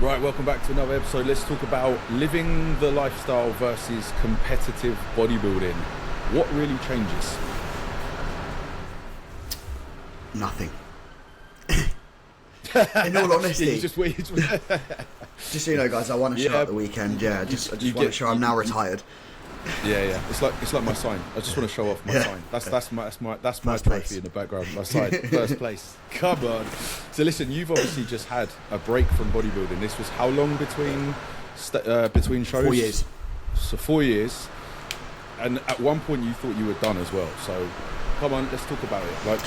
Right, welcome back to another episode. Let's talk about living the lifestyle versus competitive bodybuilding. What really changes? Nothing. In all honesty, Yeah, just so you know, guys, I won a show at the weekend. Yeah, I just want to show I'm now retired. Yeah. It's like my sign. I just want to show off my sign. That's my trophy in the background. My sign, first place. Come on. So listen, you've obviously just had a break from bodybuilding. This was how long between shows? 4 years. So 4 years. And at one point you thought you were done as well. So come on, let's talk about it. Like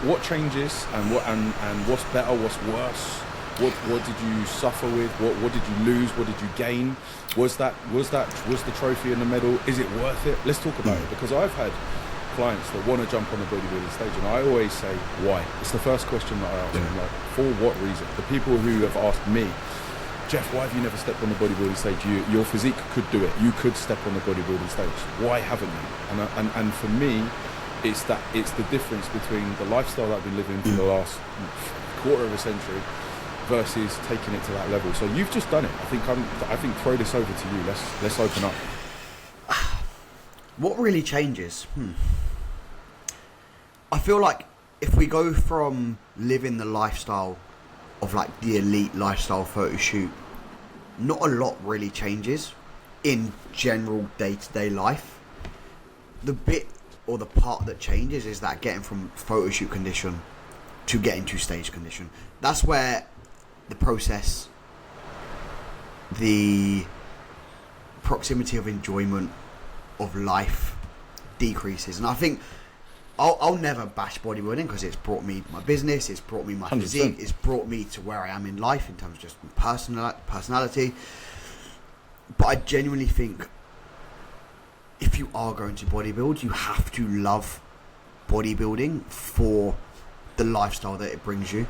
what changes and what's better, what's worse? What did you suffer with? What did you lose? What did you gain? Was the trophy and the medal? Is it worth it? Let's talk about it, because I've had clients that want to jump on the bodybuilding stage, and I always say why. It's the first question that I ask them, like, for what reason? The people who have asked me, Jeff, why have you never stepped on the bodybuilding stage? Your physique could do it. You could step on the bodybuilding stage. Why haven't you? And for me, it's the difference between the lifestyle that I've been living for the last quarter of a century versus taking it to that level. So you've just done it. I think throw this over to you. Let's open up. What really changes? I feel like if we go from living the lifestyle of like the elite lifestyle photo shoot, not a lot really changes in general day-to-day life. The bit or the part that changes is that getting from photo shoot condition to getting to stage condition. That's where the process, the proximity of enjoyment of life decreases. And I think I'll never bash bodybuilding, because it's brought me my business, it's brought me my 100%. physique, it's brought me to where I am in life in terms of just personality. But I genuinely think if you are going to bodybuild, you have to love bodybuilding for the lifestyle that it brings you.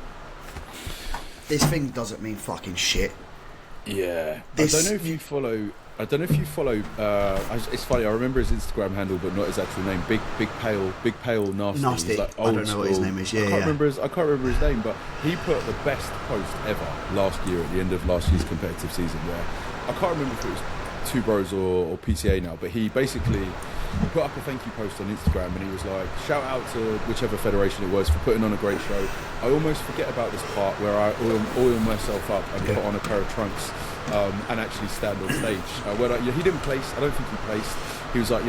This thing doesn't mean fucking shit. Yeah. I don't know if you follow. It's funny. I remember his Instagram handle, but not his actual name. Big pale nasty. Nasty. He's like I don't know what his name is. Yeah, I can't remember his name, but he put the best post ever last year at the end of last year's competitive season. Where I can't remember if it was Two Bros or PCA now, but he basically put up a thank you post on Instagram, and he was like, shout out to whichever federation it was for putting on a great show. I almost forget about this part where I oil myself up and put on a pair of trunks and actually stand on stage. He didn't place. I don't think he placed. He was like,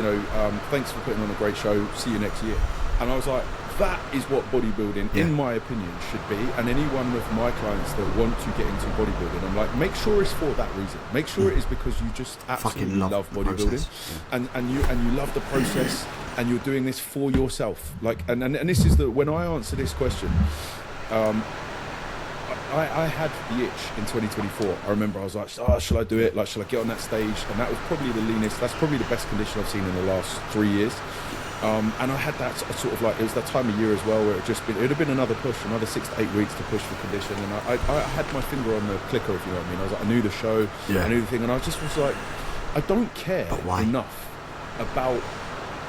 thanks for putting on a great show. See you next year. And I was like, that is what bodybuilding, in my opinion, should be. And any one of my clients that want to get into bodybuilding, I'm like, make sure it's for that reason. Make sure it is because you just absolutely love bodybuilding, and you love the process, and you're doing this for yourself. Like, and this is when I answer this question. I had the itch in 2024. I remember I was like, shall I do it? Like, shall I get on that stage? And that was probably the leanest. That's probably the best condition I've seen in the last 3 years. And I had that sort of like, it was that time of year as well where it would have been another push, another 6 to 8 weeks to push for condition. And I had my finger on the clicker, if you know what I mean. I was like, I knew the show, I knew the thing, and I just was like, I don't care enough about.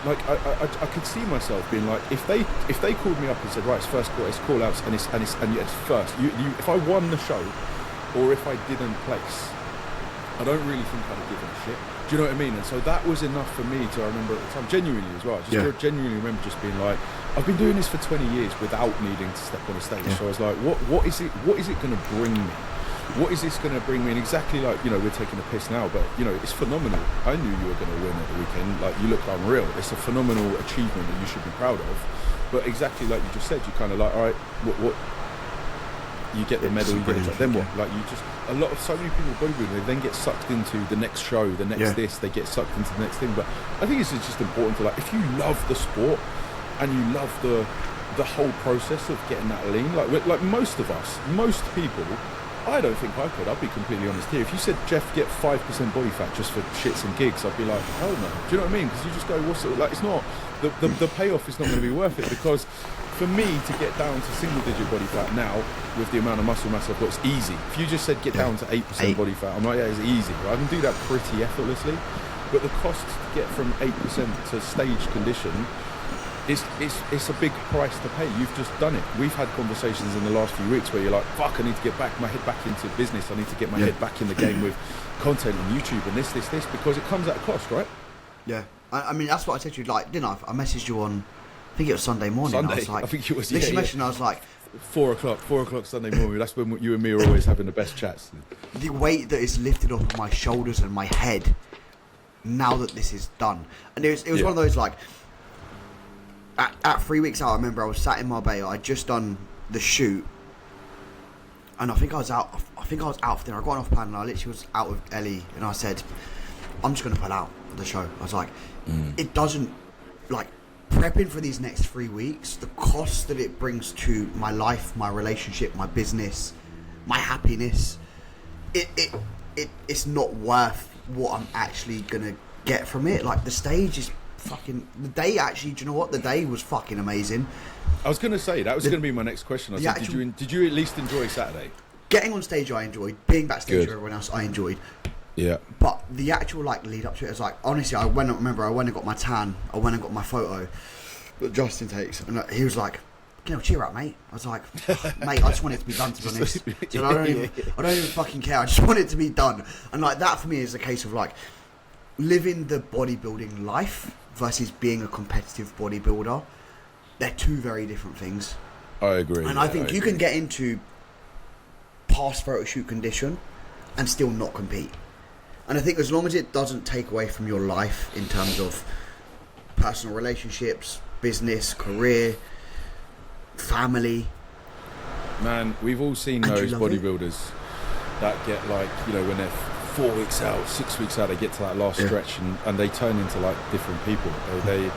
Like I could see myself being like, if they called me up and said, right, it's first quarter, it's call outs, and it's first. If I won the show, or if I didn't place, I don't really think I'd have given a shit. Do you know what I mean? And so that was enough for me to remember at the time, genuinely as well. I genuinely remember just being like, I've been doing this for 20 years without needing to step on a stage. So I was like, what is it going to bring me? What is this going to bring me? And exactly like, we're taking a piss now, but, it's phenomenal. I knew you were going to win at the weekend. Like, you looked unreal. It's a phenomenal achievement that you should be proud of. But exactly like you just said, you kind of like, all right, what you get the medal, you get it. Then what? Like, so many people bodybuilding, they then get sucked into the next show, the next this, they get sucked into the next thing. But I think it's just important to, like, if you love the sport and you love the whole process of getting that lean, like most people, I don't think I could. I'll be completely honest here. If you said, Jeff, get 5% body fat just for shits and gigs, I'd be like, hell no. Do you know what I mean? Because you just go, what's it like? It's not the payoff is not going to be worth it, because for me to get down to single-digit body fat now with the amount of muscle mass I've got, it's easy. If you just said get down to 8% body fat, I'm like, it's easy. I can do that pretty effortlessly. But the cost to get from 8% to stage condition it's a big price to pay. You've just done it. We've had conversations in the last few weeks where you're like, fuck, I need to get my head back into business. I need to get my head back in the game with content on YouTube and this, because it comes at a cost, right? Yeah. I mean, that's what I said to you, like, didn't I? I messaged you on, I think it was Sunday morning. I was like, I think it was, message, I was like, 4 o'clock Sunday morning. That's when you and me are always having the best chats. The weight that is lifted off of my shoulders and my head now that this is done. And it was one of those, like, at 3 weeks out, I remember I was sat in Marbella. I'd just done the shoot, and I think I was out for dinner. I got off plan, and I literally was out with Ellie, and I said, I'm just going to pull out of the show. I was like, it doesn't, like, prepping for these next 3 weeks, the cost that it brings to my life, my relationship, my business, my happiness, it's not worth what I'm actually going to get from it. Like, the stage is fucking, the day actually, do you know what, the day was fucking amazing. I was going to say, that was going to be my next question. I said, did you at least enjoy Saturday? Getting on stage I enjoyed, being backstage with everyone else I enjoyed. Yeah. But the actual, like, lead up to it is like, honestly, I went and got my tan, I went and got my photo that Justin takes, and he was like, cheer up, mate. I was like, mate, I just want it to be done, to be honest. So I don't even fucking care. I just want it to be done. And like, that for me is a case of like living the bodybuilding life versus being a competitive bodybuilder. They're two very different things. I agree. And I think you can get into past photo shoot condition and still not compete. And I think as long as it doesn't take away from your life in terms of personal relationships, business, career, family. Man, we've all seen those bodybuilders that get, like, you know, when they're 4 weeks out, 6 weeks out, they get to that last stretch and they turn into like different people. They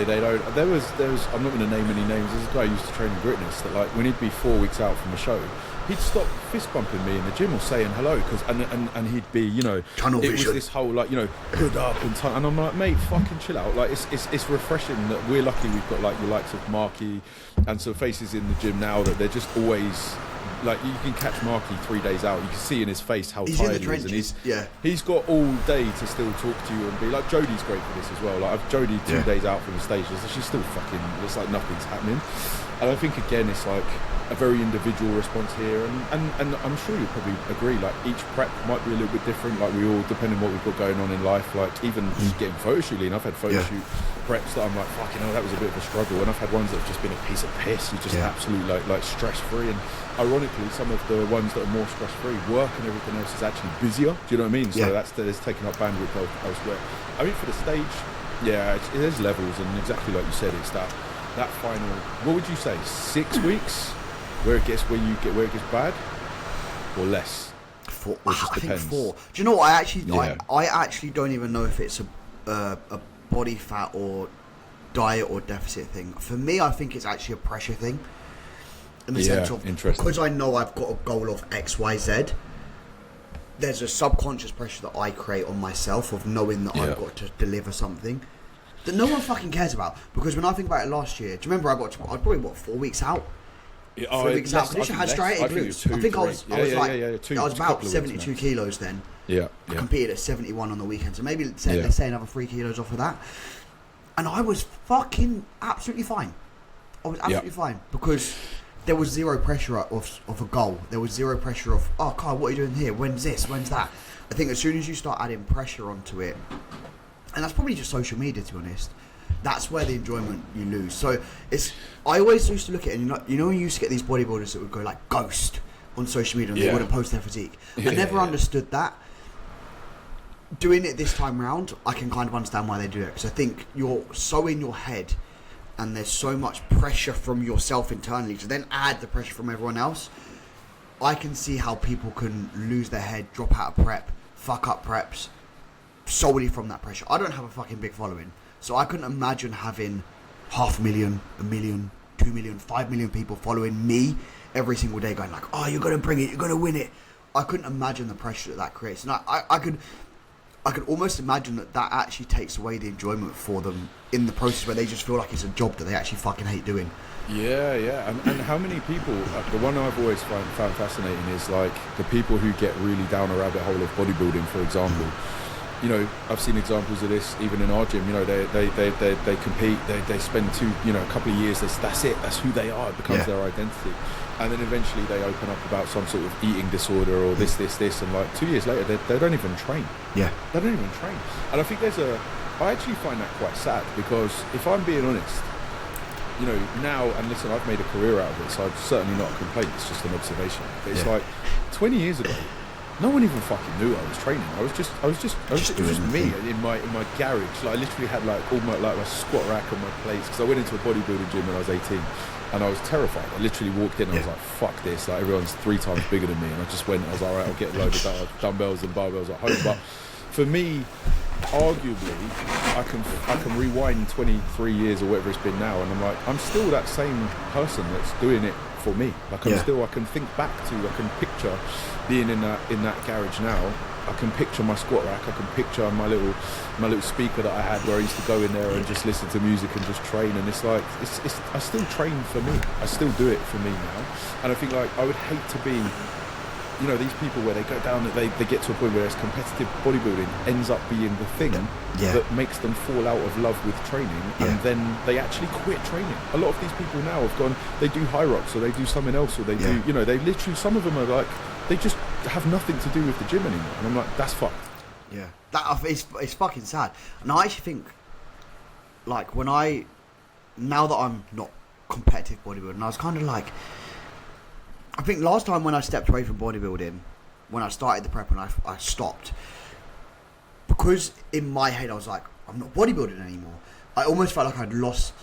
don't. There was. I'm not going to name any names. There's a guy who used to train in Greatness that, like, when he'd be 4 weeks out from the show, he'd stop fist bumping me in the gym or saying hello, because and he'd be, you know, tunnel it vision. was this whole, like, you know, hood up and I'm like, mate, fucking chill out. Like, it's refreshing that we're lucky we've got, like, the likes of Marky and some faces in the gym now that they're just always, like, you can catch Marky 3 days out. You can see in his face how tired he is, and he's got all day to still talk to you and be like, Jodie's great for this as well. Like, I've Jodie 2 days out from the stage, she's still fucking, it's like nothing's happening. And I think, again, it's like a very individual response here, and I'm sure you'll probably agree, like, each prep might be a little bit different, like, we all, depending on what we've got going on in life, like, even just getting photo shooting. I've had photo shoot preps that I'm like, fucking hell, that was a bit of a struggle, and I've had ones that have just been a piece of piss. You just absolutely like stress free, and ironically some of the ones that are more stress free, work and everything else is actually busier, do you know what I mean? So there's taking up bandwidth elsewhere. I mean, for the stage, there's levels, and exactly like you said, it's that final, what would you say, 6 weeks where it gets bad, or less? I think 4. Do you know what, I actually don't even know if it's a body fat or diet or deficit thing. For me, I think it's actually a pressure thing, in the sense of, because I know I've got a goal of XYZ, there's a subconscious pressure that I create on myself of knowing that I've got to deliver something that no one fucking cares about. Because when I think about it last year, do you remember I was probably 4 weeks out? 3 weeks out. I had striated glutes. I think I was about 72 kilos then. I competed at 71 on the weekend, so maybe let's say another 3 kilos off of that, and I was fucking absolutely fine. I was absolutely fine, because there was zero pressure of a goal. There was zero pressure of, oh, Kyle, what are you doing here? When's this? When's that? I think as soon as you start adding pressure onto it, and that's probably just social media, to be honest, that's where the enjoyment you lose. So I always used to look at it, and you know when you used to get these bodybuilders that would go like ghost on social media and they wouldn't post their physique. I never understood that. Doing it this time round, I can kind of understand why they do it, because I think you're so in your head and there's so much pressure from yourself internally to then add the pressure from everyone else. I can see how people can lose their head, drop out of prep, fuck up preps solely from that pressure. I don't have a fucking big following, so I couldn't imagine having 500,000, 1 million, 2 million, 5 million people following me every single day going like, oh, you're going to bring it, you're going to win it. I couldn't imagine the pressure that creates. And I could almost imagine that actually takes away the enjoyment for them in the process, where they just feel like it's a job that they actually fucking hate doing. And how many people, the one I've always found fascinating is like the people who get really down a rabbit hole of bodybuilding, for example, you know, I've seen examples of this even in our gym. You know, they compete, they spend a couple of years, that's it, that's who they are, it becomes their identity. And then eventually they open up about some sort of eating disorder or this, and like 2 years later, they don't even train. Yeah. They don't even train. And I think I actually find that quite sad, because if I'm being honest, you know, now, and listen, I've made a career out of it, so it's certainly not a complaint, it's just an observation. But it's like 20 years ago, no one even fucking knew I was training. It was just me in my garage. Like, I literally had like all my squat rack on my plates, because I went into a bodybuilding gym when I was 18, and I was terrified. I literally walked in and I was like, fuck this, like everyone's 3 times bigger than me, and I just went, I was like, alright, I'll get a load of dumbbells and barbells at home. But for me, arguably, I can rewind 23 years or whatever it's been now, and I'm like, I'm still that same person that's doing it for me. Like, I can think back to, I can picture being in that garage now. I can picture my squat rack, I can picture my little speaker that I had, where I used to go in there and just listen to music and just train. And it's like, I still train for me, I still do it for me now. And I think, like, I would hate to be, you know, these people where they go down, they get to a point where this competitive bodybuilding ends up being the thing that makes them fall out of love with training, and then they actually quit training. A lot of these people now have gone, they do high rocks, or they do something else, or they do, you know, they literally, some of them are like, they just have nothing to do with the gym anymore. And I'm like, that's fucked. Yeah, it's fucking sad. And I actually think, like, now that I'm not competitive bodybuilding, I was kind of like, I think last time when I stepped away from bodybuilding, when I started the prep and I stopped, because in my head I was like, I'm not bodybuilding anymore. I almost felt like I'd lost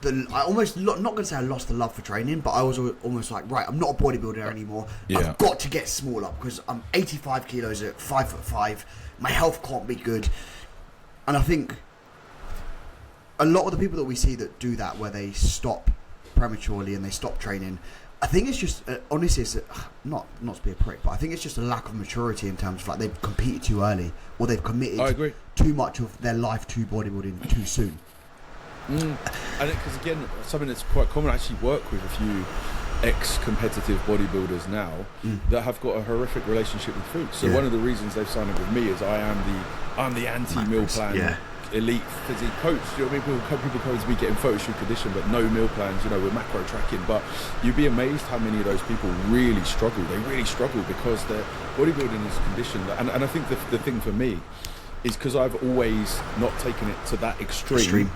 not going to say I lost the love for training, but I was almost like, right, I'm not a bodybuilder anymore. I've got to get smaller, because I'm 85 kilos at 5'5". My health can't be good. And I think a lot of the people that we see that do that, where they stop prematurely and they stop training, I think it's just honestly, it's not to be a prick, but I think it's just a lack of maturity in terms of, like, they've competed too early, or they've committed too much of their life to bodybuilding too soon. And because, again, something that's quite common, I actually work with a few ex-competitive bodybuilders now that have got a horrific relationship with food. So one of the reasons they've signed up with me is I'm the anti-meal plan elite physique coach. You know what I mean? People come to me getting photoshoot condition, but no meal plans, you know, with macro tracking. But you'd be amazed how many of those people really struggle. They really struggle because their bodybuilding is conditioned. And I think the thing for me is, because I've always not taken it to that extreme.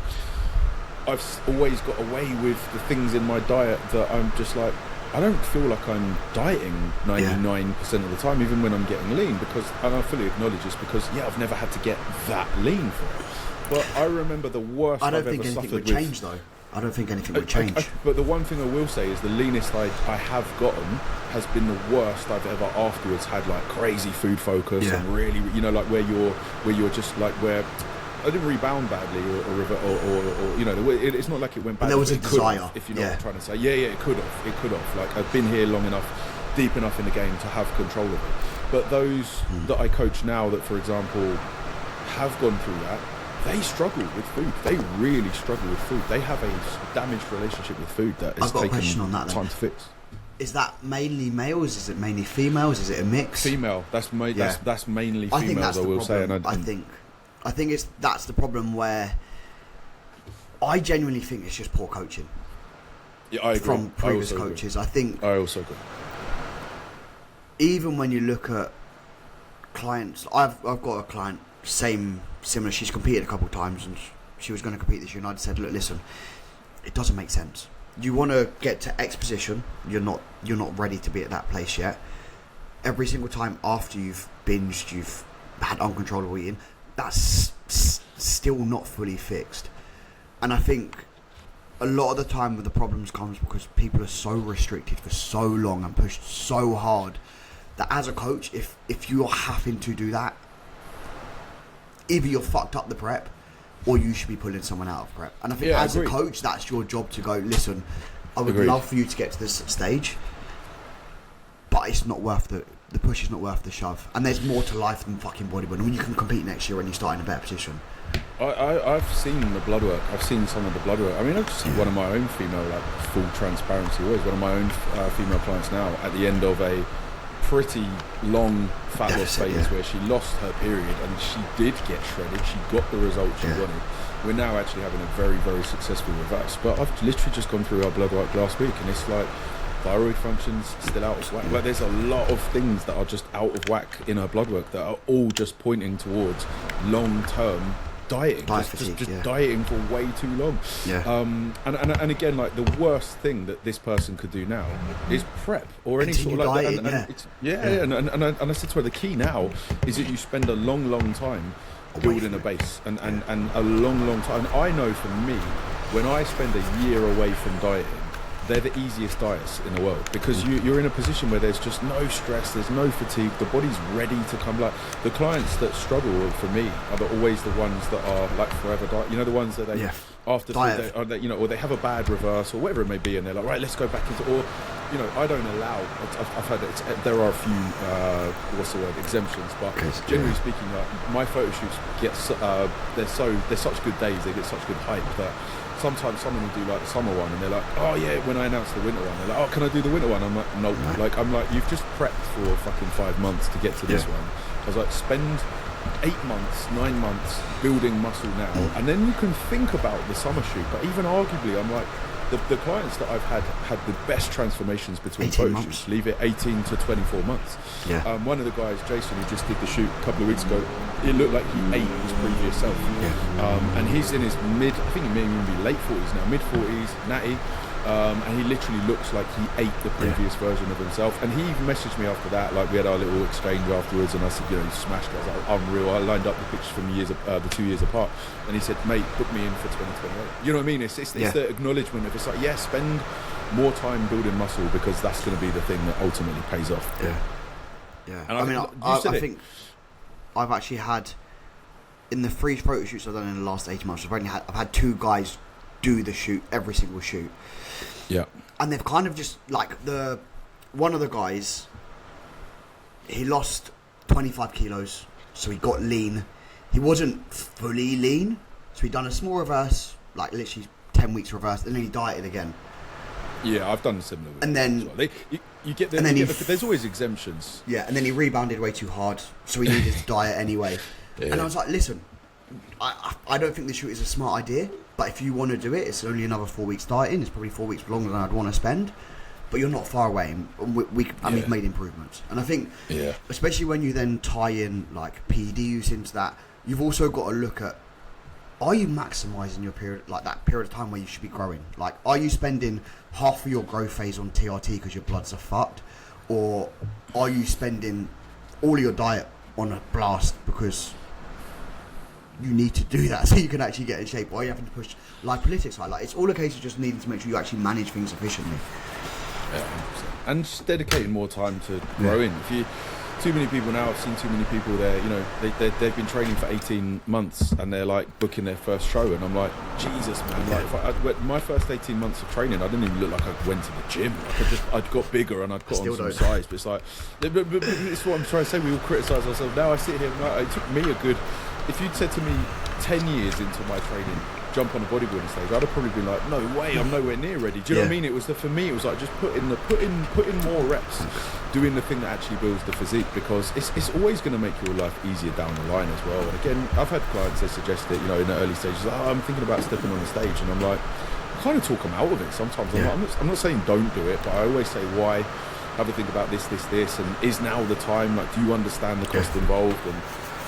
I've always got away with the things in my diet that I'm just like, I don't feel like I'm dieting 99% of the time, even when I'm getting lean, because, and I fully acknowledge this, because I've never had to get that lean for it. But I remember the worst I've ever suffered with. I don't think anything would change, though. I don't think anything would change. But the one thing I will say is the leanest I have gotten has been the worst I've ever afterwards had, like crazy food focus and really, you know, like where you're just like, where I didn't rebound badly or you know, it's not like it went bad. But there was a desire, if you know what I'm trying to say. Yeah, it could have. Like, I've been here long enough, deep enough in the game to have control of it. But those that I coach now that, for example, have gone through that, they struggle with food. They really struggle with food. They have a damaged relationship with food that is taking time to fix. Is that mainly males? Is it mainly females? Is it a mix? Female. That's mainly females. I think that's the problem. I think that's the problem, where I genuinely think it's just poor coaching. Yeah, I agree. From previous coaches. I think I also agree. Even when you look at clients, I've got a client, similar. She's competed a couple of times, and she was going to compete this year, and I said, look, listen, it doesn't make sense. You want to get to X position, you're not ready to be at that place yet. Every single time after you've binged, you've had uncontrollable eating, that's still not fully fixed. And I think a lot of the time with the problems comes because people are so restricted for so long and pushed so hard that as a coach, if you're having to do that, either you're fucked up the prep or you should be pulling someone out of prep. And I think as a coach, that's your job to go, listen, I would love for you to get to this stage, but it's not worth the push is not worth the shove. And there's more to life than fucking bodybuilding. When you can compete next year when you start in a better position. I've seen the blood work. I've seen some of the blood work. I mean, I've just seen one of my own female, like, full transparency, always one of my own female clients now, at the end of a pretty long fat loss Deficit, phase where she lost her period and she did get shredded. She got the results she wanted. We're now actually having a very, very successful reverse. But I've literally just gone through our blood work last week, and it's like thyroid function's still out of whack. Like there's a lot of things that are just out of whack in her blood work that are all just pointing towards long-term dieting, just dieting for way too long. And again, like the worst thing that this person could do now is prep or any sort of like dieting, and I said to her, the key now is that you spend a long time building a base and a long time. And I know for me, when I spend a year away from dieting, they're the easiest diets in the world, because you're in a position where there's just no stress, there's no fatigue, the body's ready to come. Like the clients that struggle for me are always the ones that are like forever diet, you know, the ones that they after they, you know, or they have a bad reverse or whatever it may be, and they're like, right, let's go back into, or you know, I don't allow, I've heard there are a few what's the word, exemptions, but generally speaking, like my photo shoots get they're such good days, they get such good hype that sometimes someone will do like the summer one and they're like, oh yeah, when I announce the winter one, they're like, oh, can I do the winter one? I'm like, nope. I'm like, you've just prepped for fucking 5 months to get to this one. I was like, spend 8 months, 9 months building muscle now, and then you can think about the summer shoot. But even arguably, I'm like, the clients that I've had the best transformations between photo shoots, leave it 18 to 24 months. One of the guys, Jason, who just did the shoot a couple of weeks ago, it looked like he ate his previous self. And he's in his I think he may even be late 40s now, mid 40s, natty. And he literally looks like he ate the previous version of himself. And he even messaged me after that, like we had our little exchange afterwards, and I said, you know, he smashed it. I was like, unreal. I lined up the pictures from the 2 years apart, and he said, mate, book me in for 2028. You know what I mean? It's the acknowledgement of, it's like, spend more time building muscle, because that's going to be the thing that ultimately pays off. And I think I've actually had, in the 3 photo shoots I've done in the last 18 months, I've had 2 guys do the shoot, every single shoot. And they've kind of just like one of the guys, he lost 25 kilos, so he got lean. He wasn't fully lean, so he'd done a small reverse, like literally 10 weeks reverse, and then he dieted again. I've done similar. And then you get there's always exemptions. And then he rebounded way too hard, so he needed to diet anyway. And I was like, listen, I don't think the shoot is a smart idea, but if you want to do it, it's only another 4 weeks dieting. It's probably 4 weeks longer than I'd want to spend, but you're not far away, and we've made improvements. And I think, especially when you then tie in like PD use into that, you've also got to look at, are you maximising your period, like that period of time where you should be growing? Like, are you spending half of your growth phase on TRT because your bloods are fucked, or are you spending all of your diet on a blast because you need to do that so you can actually get in shape? Why are you having to push lipolytics high? Like, it's all a case of just needing to make sure you actually manage things efficiently. And just dedicating more time to growing. If you, too many people now, I've seen too many people there, you know, they've been training for 18 months and they're like booking their first show, and I'm like, Jesus, man. Like, my first 18 months of training, I didn't even look like I went to the gym. Like I'd got bigger and I'd put on some size, but it's like, but it's what I'm trying to say. We all criticise ourselves. Now I sit here and like, it took me a good, if you'd said to me 10 years into my training, jump on a bodybuilding stage, I'd have probably been like, no way, I'm nowhere near ready. Do you know what I mean? It was for me, it was like just put in more reps, doing the thing that actually builds the physique, because it's always going to make your life easier down the line as well. And again, I've had clients that suggest it, you know, in the early stages, like, I'm thinking about stepping on the stage, and I'm like, I kind of talk them out of it sometimes. I'm not saying don't do it, but I always say, why? Have a think about this, and is now the time? Like, do you understand the cost involved? And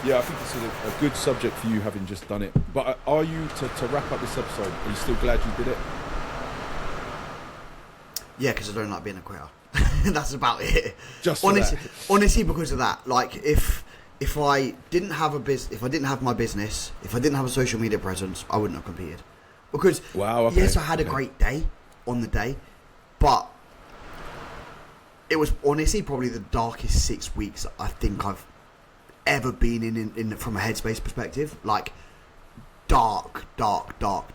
I think this is a good subject for you, having just done it. But are you, to wrap up this episode, are you still glad you did it? Yeah, because I don't like being a quitter. That's about it. Just honestly, because of that. Like, if I didn't have if I didn't have my business, if I didn't have a social media presence, I wouldn't have competed. Because yes, I had a great day on the day, but it was honestly probably the darkest 6 weeks I think I've ever been in from a headspace perspective. Like, dark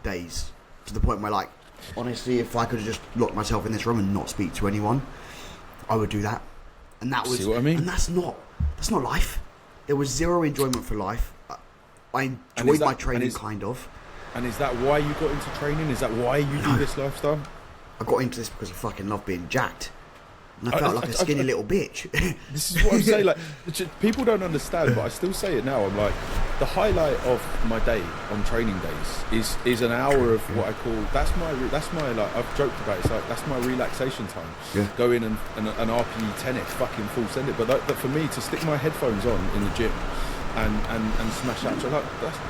days, to the point where, like, honestly, if I could have just locked myself in this room and not speak to anyone, I would do that. And that was, see what I mean? And that's not life. There was zero enjoyment for life. I enjoyed my training, kind of. And is that why you got into training? Is that why you do this lifestyle? I got into this because I fucking love being jacked. And I felt like a skinny little bitch. This is what I'm saying. Like, people don't understand, but I still say it now. I'm like, the highlight of my day on training days is an hour of what I call that's my like I've joked about it, it's like that's my relaxation time. Yeah. Go in and RPE 10 it, fucking full send it. But for me to stick my headphones on in the gym and smash out, so like,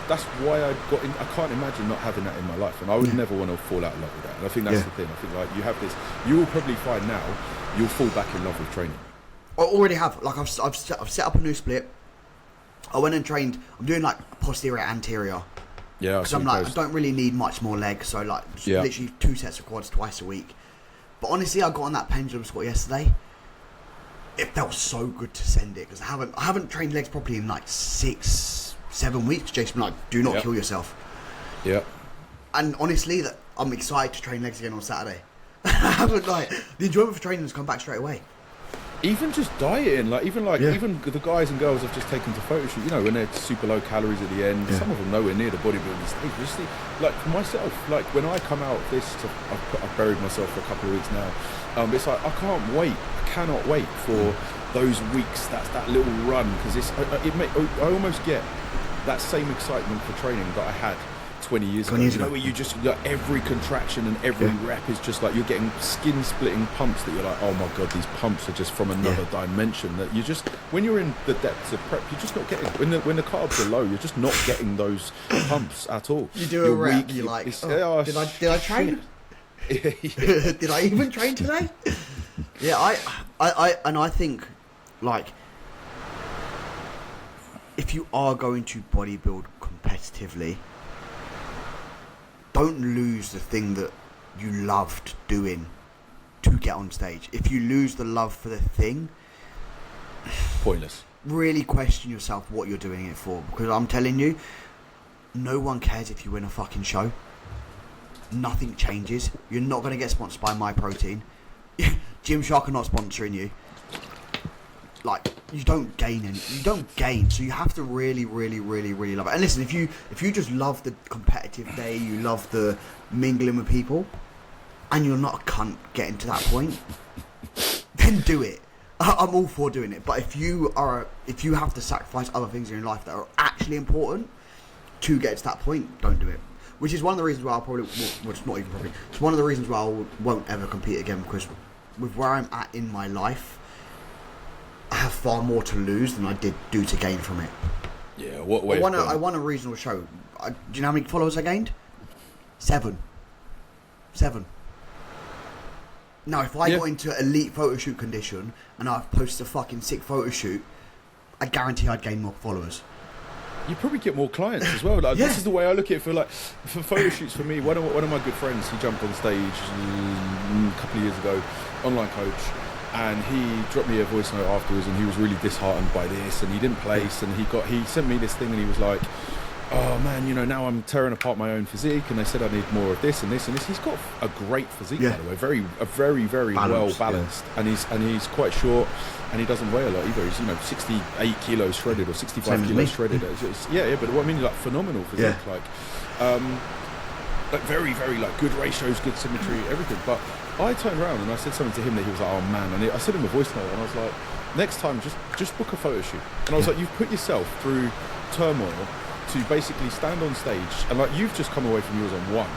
that's why I got in. I can't imagine not having that in my life, and I would never want to fall out of love with that. And I think that's the thing. I think like you have this, you will probably find now you'll fall back in love with training. I already have. Like I've set up a new split. I went and trained. I'm doing like posterior anterior. Yeah, because I'm like I don't really need much more leg, so like literally 2 sets of quads twice a week. But honestly, I got on that pendulum squat yesterday. It felt so good to send it because I haven't trained legs properly in like 6-7 weeks. Jason, like, do not kill yourself. Yeah. And honestly, that I'm excited to train legs again on Saturday. I haven't like the enjoyment for training has come back straight away. Even just dieting, even the guys and girls I've just taken to photo shoot, you know, when they're super low calories at the end, some of them nowhere near the bodybuilding stage. Just like for myself, like when I come out of this, I've buried myself for a couple of weeks now. It's like I cannot wait for those weeks. That's that little run because I almost get that same excitement for training that I had 20 years ago. You know, where you just like, every contraction and every rep is just like you're getting skin splitting pumps that you're like, oh my god, these pumps are just from another dimension. That you just when you're in the depths of prep, you're just not getting when the carbs are low, you're just not getting those pumps at all. You do a rep, you're like, did I train? Did I even train today? I think like if you are going to bodybuild competitively, don't lose the thing that you loved doing to get on stage. If you lose the love for the thing, pointless. Really question yourself what you're doing it for. Because I'm telling you, no one cares if you win a fucking show. Nothing changes. You're not going to get sponsored by My Protein. Gymshark are not sponsoring you. Like, you don't gain so you have to really love it. And listen, if you just love the competitive day, you love the mingling with people, and you're not a cunt getting to that point, then do it. I'm all for doing it. But if you have to sacrifice other things in your life that are actually important to get to that point, don't do it. Which is one of the reasons why I'll probably, well, it's not even probably, it's one of the reasons why I won't ever compete again, because with where I'm at in my life, I have far more to lose than I do to gain from it. Yeah, what way? I won a regional show. Do you know how many followers I gained? 7. Now, if I got into elite photo shoot condition and I posted a fucking sick photo shoot, I guarantee I'd gain more followers. You probably get more clients as well. Like, this is the way I look at it. For photo shoots, for me, one of my good friends, he jumped on stage a couple of years ago, online coach. And he dropped me a voice note afterwards, and he was really disheartened by this, and he didn't place, and he sent me this thing, and he was like, oh man, you know, now I'm tearing apart my own physique, and they said I need more of this and this and this. He's got a great physique, by the way, very well balanced, and he's quite short, and he doesn't weigh a lot either. He's 68 kilos shredded or 65 kilos shredded. But what I mean is like phenomenal physique, like very like good ratios, good symmetry, everything. But I turned around and I said something to him that he was like, oh man, and I sent him a voice note, and I was like, next time just book a photo shoot. And I was like, you've put yourself through turmoil to basically stand on stage, and like you've just come away from yours on one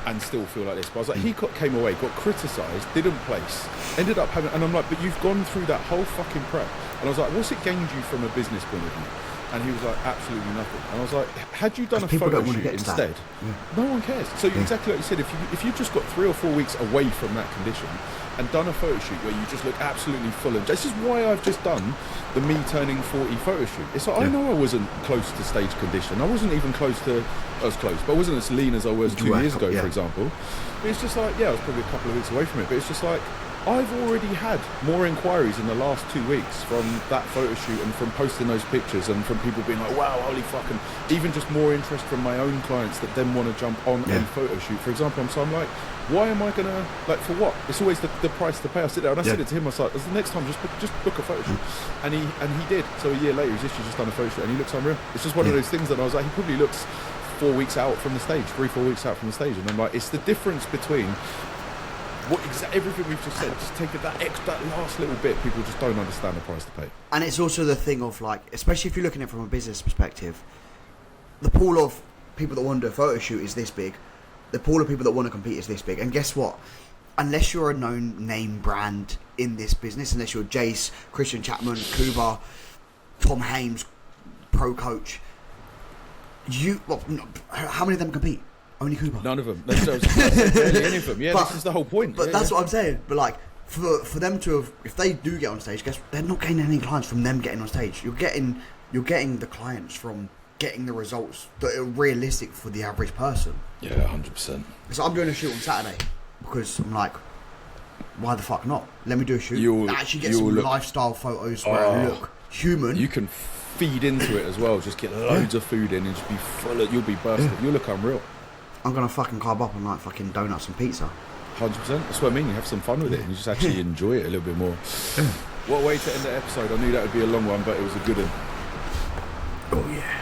and still feel like this. But I was like, he came away, got criticised, didn't place, ended up having, and I'm like, but you've gone through that whole fucking prep. And I was like, what's it gained you from a business point of view? And he was like, absolutely nothing. And I was like, had you done a photo shoot instead? No one cares. So exactly like you said, if you just got 3 or 4 weeks away from that condition and done a photo shoot where you just look absolutely full of, this is why I've just done the me turning 40 photo shoot. It's like, I know I wasn't close to stage condition. I wasn't even I was close, but I wasn't as lean as I was 2 years ago, for example. But it's just like, I was probably a couple of weeks away from it, but it's just like, I've already had more inquiries in the last 2 weeks from that photo shoot and from posting those pictures and from people being like, wow, holy fuck, and even just more interest from my own clients that then want to jump on a photo shoot, for example. So I'm like, why am I gonna, like, for what? It's always the price to pay. I sit there and I said it to him, I was like, the next time just book a photo shoot. And he did. So a year later he's just done a photo shoot and he looks unreal. It's just one of those things that I was like, he probably looks 4 weeks out from the stage, 3-4 weeks out from the stage, and I'm like, it's the difference between everything we've just said, just take that last little bit. People just don't understand the price to pay. And it's also the thing of like, especially if you're looking at it from a business perspective, the pool of people that want to do a photo shoot is this big. The pool of people that want to compete is this big. And guess what? Unless you're a known name brand in this business, unless you're Jace, Christian Chapman, Kuba, Tom Hames, Pro Coach, how many of them compete? Only Kuba. None of them. Barely any of them. Yeah, this is the whole point. But yeah, that's what I'm saying. But like, for them to have, if they do get on stage, guess they're not getting any clients from them getting on stage. You're getting the clients from getting the results that are realistic for the average person. Yeah, 100%. So I'm doing a shoot on Saturday because I'm like, why the fuck not? Let me do a shoot. Actually get some lifestyle photos where I look human. You can feed into it as well. Just get loads of food in and just be full of, you'll be bursting. You'll look unreal. I'm going to fucking carb up on like fucking donuts and pizza. 100%. That's what I mean. You have some fun with it and you just actually enjoy it a little bit more. What a way to end the episode. I knew that would be a long one, but it was a good one. Oh yeah.